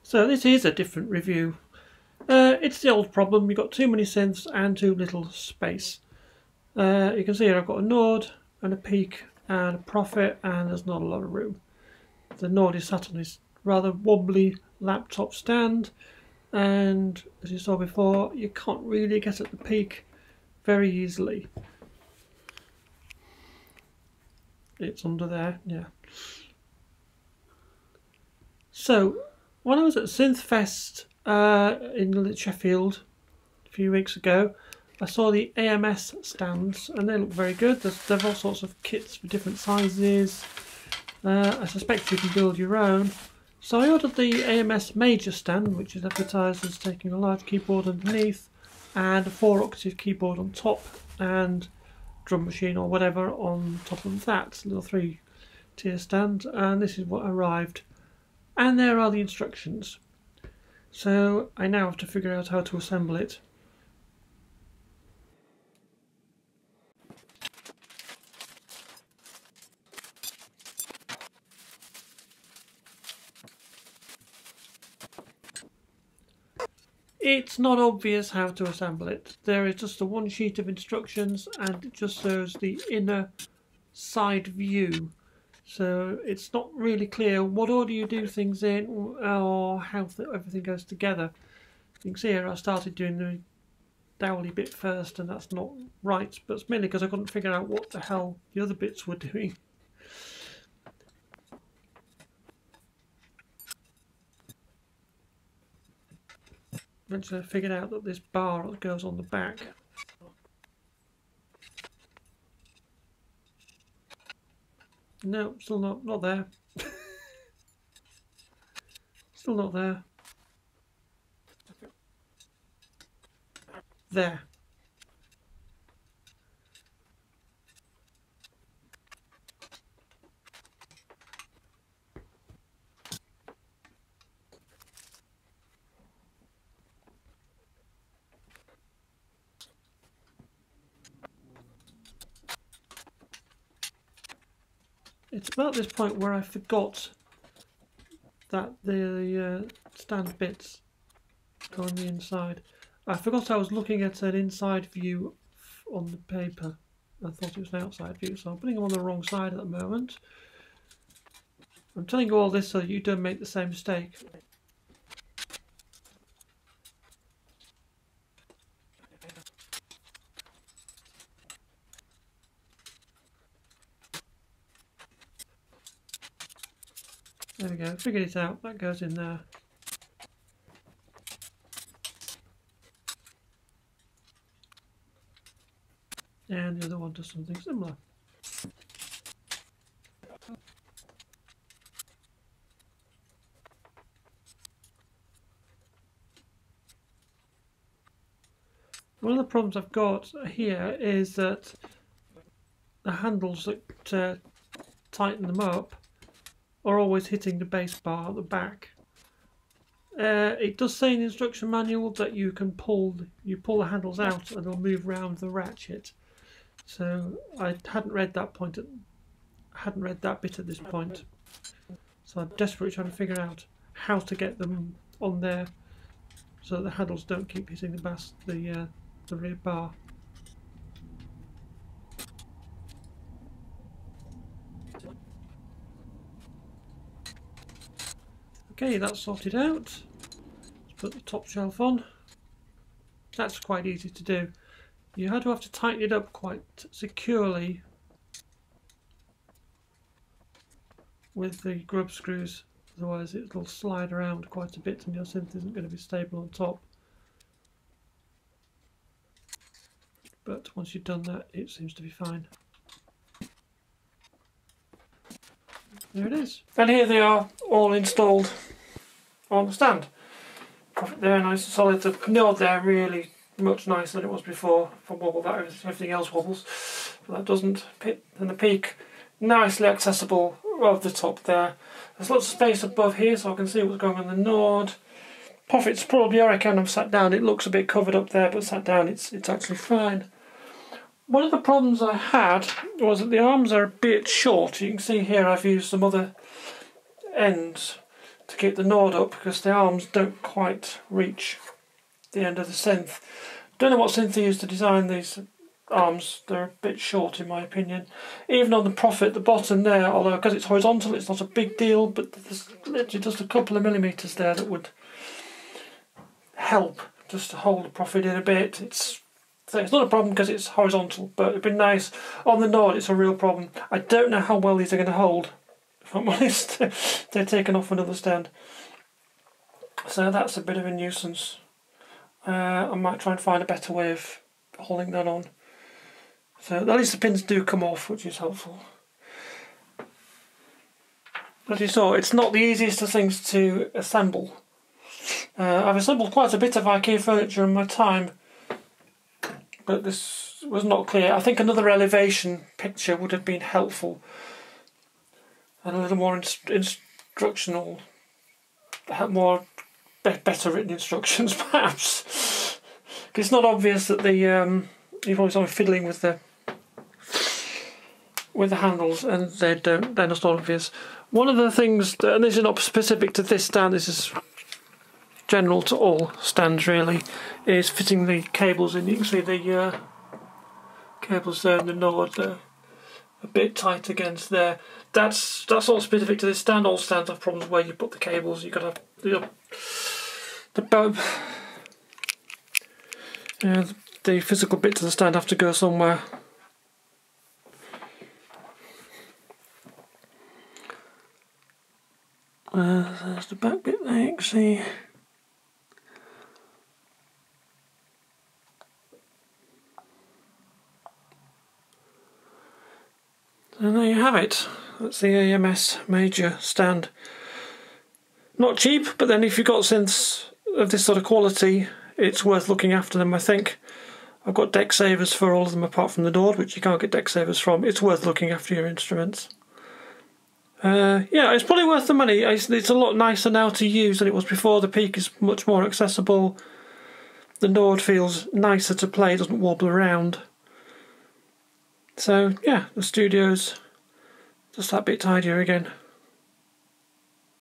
So this is a different review. It's the old problem, you've got too many synths and too little space. You can see here I've got a Nord and a Peak and a Prophet, and there's not a lot of room. The Nord is sat on this rather wobbly laptop stand, and as you saw before, you can't really get at the Peak very easily. It's under there, yeah. So, when I was at Synthfest in Sheffield a few weeks ago, I saw the AMS stands, and they look very good. There's all sorts of kits for different sizes. I suspect you can build your own. So I ordered the AMS Major stand, which is advertised as taking a large keyboard underneath and a 4-octave keyboard on top and drum machine or whatever on top of that. Little 3-tier stand, and this is what arrived. And there are the instructions. So I now have to figure out how to assemble it. It's not obvious how to assemble it. There is just a one sheet of instructions, and it just shows the inner side view. So it's not really clear what order you do things in or how everything goes together. You can see here I started doing the dowly bit first, and that's not right, but it's mainly because I couldn't figure out what the hell the other bits were doing. Eventually I figured out that this bar that goes on the back no, still not there. Still not there. There. It's about this point where I forgot that the stand bits go on the inside. I forgot I was looking at an inside view on the paper. I thought it was an outside view, so I'm putting them on the wrong side at the moment. I'm telling you all this so that you don't make the same mistake. There we go, figured it out, that goes in there. And the other one does something similar. One of the problems I've got here is that the handles that tighten them up are always hitting the bass bar at the back. It does say in the instruction manual that you can pull the handles out and they'll move around the ratchet. So I hadn't read that bit at this point. So I'm desperately trying to figure out how to get them on there so that the handles don't keep hitting the rear bar. Okay, that's sorted out. Let's put the top shelf on. That's quite easy to do. You have to tighten it up quite securely with the grub screws, otherwise it will slide around quite a bit and your synth isn't going to be stable on top. But once you've done that, it seems to be fine. There it is. And here they are, all installed on the stand. They're nice and solid. The Nord there really much nicer than it was before. If I wobble that, everything else wobbles, but that doesn't. And the Peak, nicely accessible above the top there. There's lots of space above here, so I can see what's going on the Nord. Prophet's probably, I reckon, I'm sat down. It looks a bit covered up there, but sat down, it's actually fine. One of the problems I had was that the arms are a bit short. You can see here I've used some other ends to keep the Nord up because the arms don't quite reach the end of the synth. Don't know what synth they used to design these arms. They're a bit short in my opinion. Even on the Prophet, the bottom there, although because it's horizontal it's not a big deal, but there's literally just a couple of millimetres there that would help just to hold the Prophet in a bit. It's not a problem because it's horizontal, but it'd be nice. On the Nord it's a real problem. I don't know how well these are going to hold, if I'm honest. They're taken off another stand, so that's a bit of a nuisance. I might try and find a better way of holding that on. So at least the pins do come off, which is helpful. As you saw, it's not the easiest of things to assemble. I've assembled quite a bit of IKEA furniture in my time, but this was not clear. I think another elevation picture would have been helpful, and a little more instructional, better written instructions perhaps. Because it's not obvious that you've always been fiddling with the handles, and they're not obvious. One of the things, and this is not specific to this stand, this is general to all stands really, is fitting the cables in. You can see the cables there in the Nord a bit tight against there. That's not specific to this stand. All stands have problems where you put the cables. You've got to the physical bits of the stand have to go somewhere. There's the back bit there, you can see. And there you have it. That's the AMS major stand. Not cheap, but then if you've got synths of this sort of quality, it's worth looking after them, I think. I've got deck savers for all of them apart from the Nord, which you can't get deck savers from. It's worth looking after your instruments. Yeah, it's probably worth the money. It's a lot nicer now to use than it was before. The Peak is much more accessible. The Nord feels nicer to play, it doesn't wobble around. So yeah, the studio's just that bit tidier again.